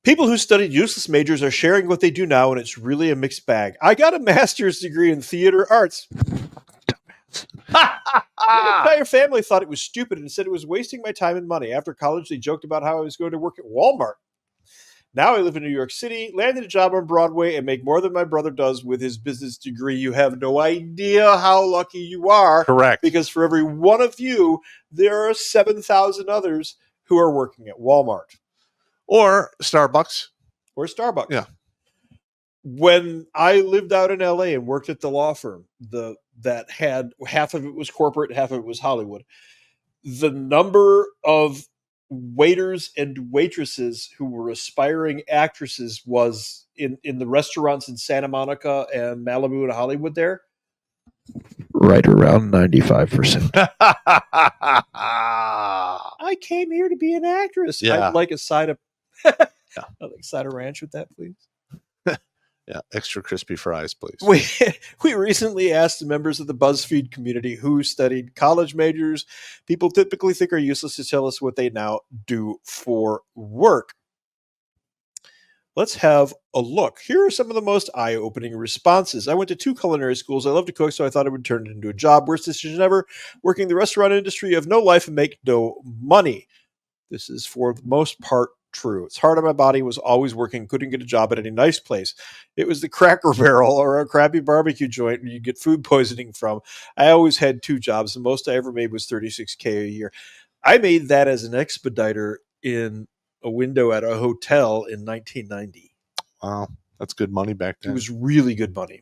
People who studied useless majors are sharing what they do now, and it's really a mixed bag. I got a master's degree in theater arts. My entire family thought it was stupid and said it was wasting my time and money. After college, they joked about how I was going to work at Walmart. Now I live in New York City, landed a job on Broadway, and make more than my brother does with his business degree. You have no idea how lucky you are. Correct. Because for every one of you, there are 7,000 others who are working at Walmart. Or Starbucks. Or Starbucks. Yeah. When I lived out in LA and worked at the law firm, that had half of it was corporate, half of it was Hollywood, the number of waiters and waitresses who were aspiring actresses was in the restaurants in Santa Monica and Malibu and Hollywood there. Right around 95%. I came here to be an actress. Yeah. I'd like a side of I'd like a side of ranch with that, please. Yeah, extra crispy fries, please. We recently asked the members of the BuzzFeed community who studied college majors people typically think are useless to tell us what they now do for work. Let's have a look. Here are some of the most eye-opening responses. I went to 2 culinary schools. I love to cook, so I thought it would turn it into a job. Worst decision ever. Working in the restaurant industry, you have no life and make no money. This is for the most part true. It's hard on my body, was always working, couldn't get a job at any nice place. It was the Cracker Barrel or a crappy barbecue joint where you get food poisoning from. I always had 2 jobs. The most I ever made was $36K a year. I made that as an expediter in a window at a hotel in 1990. Wow, that's good money back then. It was really good money.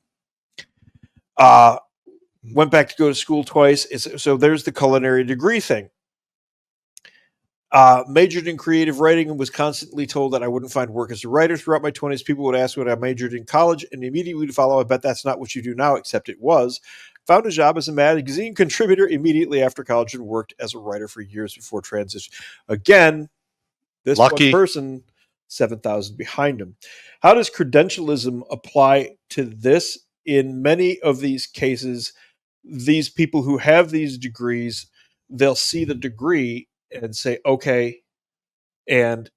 Went back to go to school twice. So there's the culinary degree thing. Majored in creative writing and was constantly told that I wouldn't find work as a writer. Throughout my 20s, people would ask what I majored in college and immediately would follow, I bet that's not what you do now, except it was. Found a job as a magazine contributor immediately after college and worked as a writer for years before transition. Again, this Lucky. one person, 7,000 behind him. How does credentialism apply to this? In many of these cases, these people who have these degrees, they'll see the degree and say, okay, and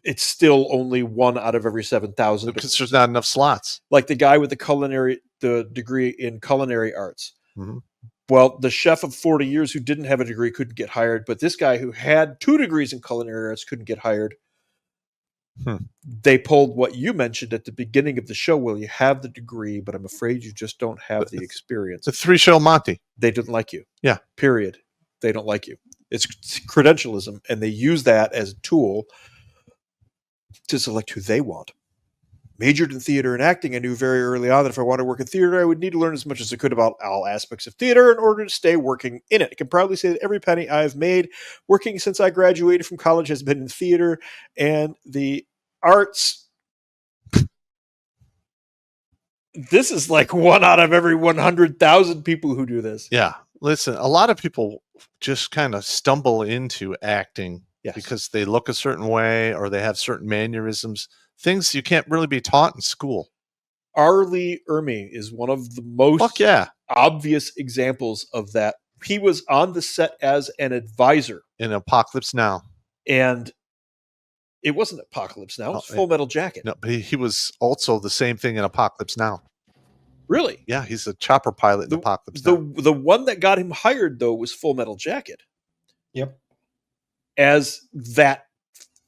it's still only 1 out of every 7,000. Because there's not enough slots. Like the guy with the degree in culinary arts. Mm-hmm. Well, the chef of 40 years who didn't have a degree couldn't get hired, but this guy who had 2 degrees in culinary arts couldn't get hired. They pulled what you mentioned at the beginning of the show. Well, you have the degree, but I'm afraid you just don't have the experience. The 3-show Monty. They didn't like you. Yeah. Period. They don't like you. It's credentialism, and they use that as a tool to select who they want. Majored in theater and acting. I knew very early on that if I wanted to work in theater, I would need to learn as much as I could about all aspects of theater in order to stay working in it. I can proudly say that every penny I've made working since I graduated from college has been in theater and the arts. This is like 1 out of every 100,000 people who do this. Yeah. Listen, a lot of people just kind of stumble into acting because they look a certain way or they have certain mannerisms, things you can't really be taught in school. R. Lee Ermey is one of the most obvious examples of that. He was on the set as an advisor in Apocalypse Now. And it wasn't Apocalypse Now. It was Full Metal Jacket. No, but he was also the same thing in Apocalypse Now. Really? Yeah, he's a chopper pilot in Apocalypse Now. The one that got him hired, though, was Full Metal Jacket. Yep. As that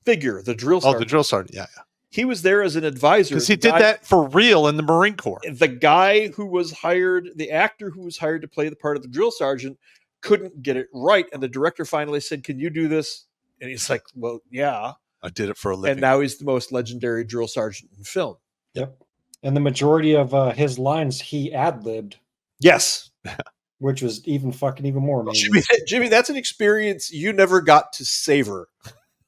figure, the drill sergeant. Oh, the drill sergeant, yeah. He was there as an advisor. Because he did that for real in the Marine Corps. The guy who was hired, the actor who was hired to play the part of the drill sergeant, couldn't get it right. And the director finally said, "Can you do this?" And he's like, "Well, yeah. I did it for a living." And now he's the most legendary drill sergeant in film. Yep. And the majority of his lines he ad-libbed. Yes. Which was even more amazing. Jimmy, that's an experience you never got to savor.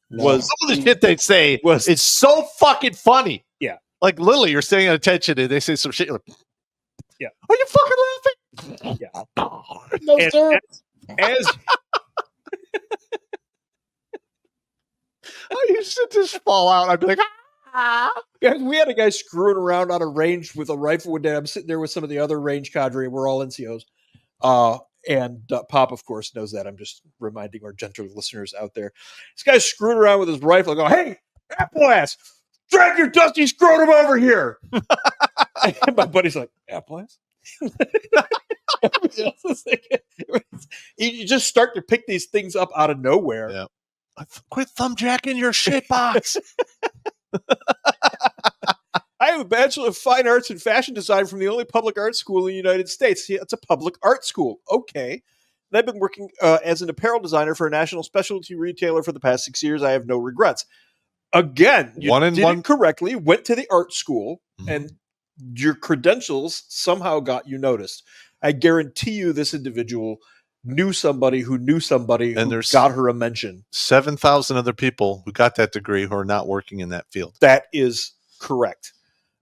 Some of the shit they say it's so fucking funny. Yeah. Like Lily, you're staying at attention and they say some shit. You're like, yeah. Are you fucking laughing? Yeah. No, sir. As I used to just fall out. I'd be like, we had a guy screwing around on a range with a rifle one day. I'm sitting there with some of the other range cadre. We're all NCOs. And Pop, of course, knows that. I'm just reminding our gentle listeners out there. This guy's screwing around with his rifle. I go, "Hey, apple ass, drag your dusty scrotum over here. And my buddy's like, yeah, please. You just start to pick these things up out of nowhere. Yeah. Quit thumbjacking your shit box. I have a Bachelor of Fine Arts in Fashion Design from the only public art school in the United States. Yeah, it's a public art school. Okay. And I've been working as an apparel designer for a national specialty retailer for the past 6 years. I have no regrets. Again, you did it correctly, went to the art school, and your credentials somehow got you noticed. I guarantee you this individual knew somebody who knew somebody who got her a mention. 7,000 other people who got that degree who are not working in that field. That is correct.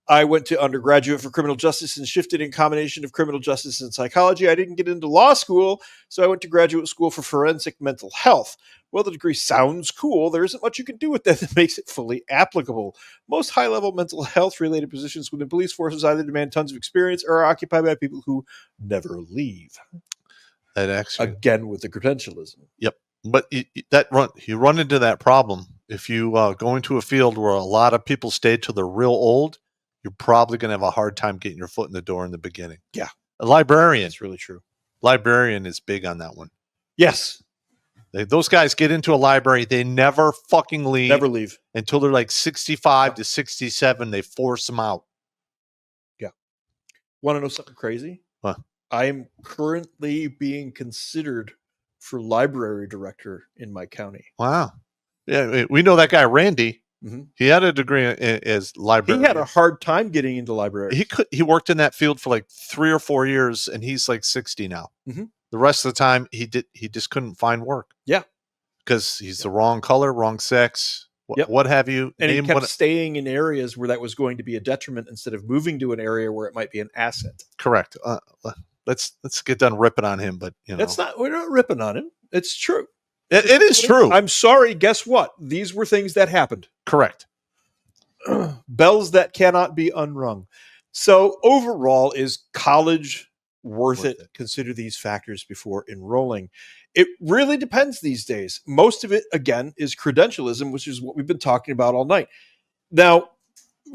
I went to undergraduate for criminal justice and shifted in combination of criminal justice and psychology. I didn't get into law school, so I went to graduate school for forensic mental health. Well, the degree sounds cool. There isn't much you can do with that makes it fully applicable. Most high-level mental health-related positions within police forces either demand tons of experience or are occupied by people who never leave. That actually, again, with the credentialism. Yep. But you run into that problem. If you go into a field where a lot of people stay till they're real old, you're probably going to have a hard time getting your foot in the door in the beginning. Yeah. A librarian. That's really true. Librarian is big on that one. Yes. Those guys get into a library. They never fucking leave. Never leave. Until they're like 65 to 67. They force them out. Yeah. Want to know something crazy? What? I am currently being considered for library director in my county. Wow. Yeah, we know that guy, Randy. Mm-hmm. He had a degree as librarian. He had a hard time getting into libraries. He worked in that field for like 3 or 4 years, and he's like 60 now. Mm-hmm. The rest of the time, he just couldn't find work. Yeah, because he's the wrong color, wrong sex, what have you. And he kept staying in areas where that was going to be a detriment instead of moving to an area where it might be an asset. Correct. Let's get done ripping on him, but we're not ripping on him. It's true. It is true. I'm sorry. Guess what? These were things that happened. Correct. Bells that cannot be unrung. So overall, is college worth it? Consider these factors before enrolling. It really depends these days. Most of it, again, is credentialism, which is what we've been talking about all night. Now,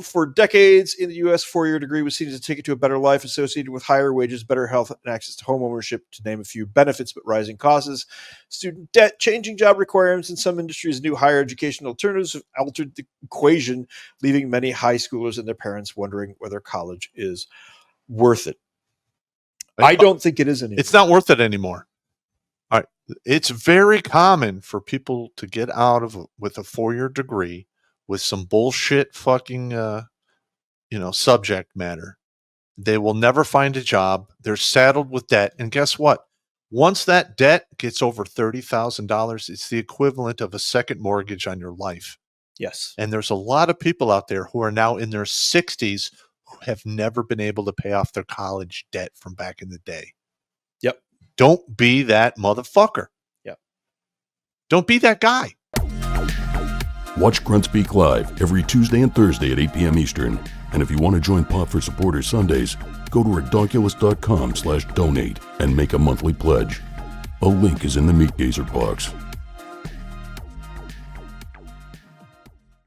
for decades in the U.S., 4-year degree was seen as a ticket to a better life associated with higher wages, better health, and access to home ownership, to name a few benefits, but rising costs, student debt, changing job requirements in some industries, new higher education alternatives have altered the equation, leaving many high schoolers and their parents wondering whether college is worth it. I don't think it is anymore. It's not worth it anymore. All right. It's very common for people to get out of with a 4-year degree with some bullshit fucking, subject matter. They will never find a job. They're saddled with debt. And guess what? Once that debt gets over $30,000, it's the equivalent of a second mortgage on your life. Yes. And there's a lot of people out there who are now in their 60s who have never been able to pay off their college debt from back in the day. Yep. Don't be that motherfucker. Yep. Don't be that guy. Watch Grunt Speak live every Tuesday and Thursday at 8 p.m. Eastern. And if you want to join Pop for Supporters Sundays, go to redonkulous.com/donate and make a monthly pledge. A link is in the Meat Gazer box.